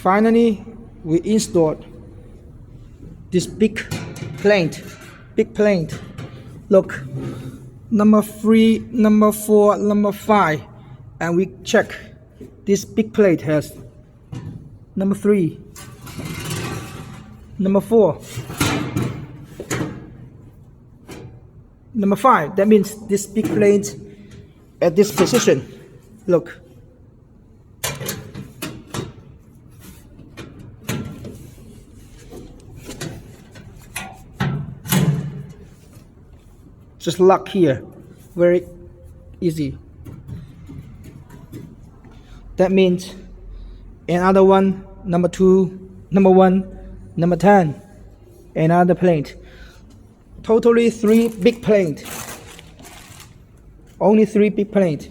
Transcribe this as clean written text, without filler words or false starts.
Finally, we installed this big plate. Look, number 3, number 4, number 5, and we check. This big plate has number 3, number 4, number 5. That means this big plate at this position. Look. Just lock here, very easy. That means another one, number 2, number 1, number 10, another plate. Totally 3 big plates. Only 3 big plates.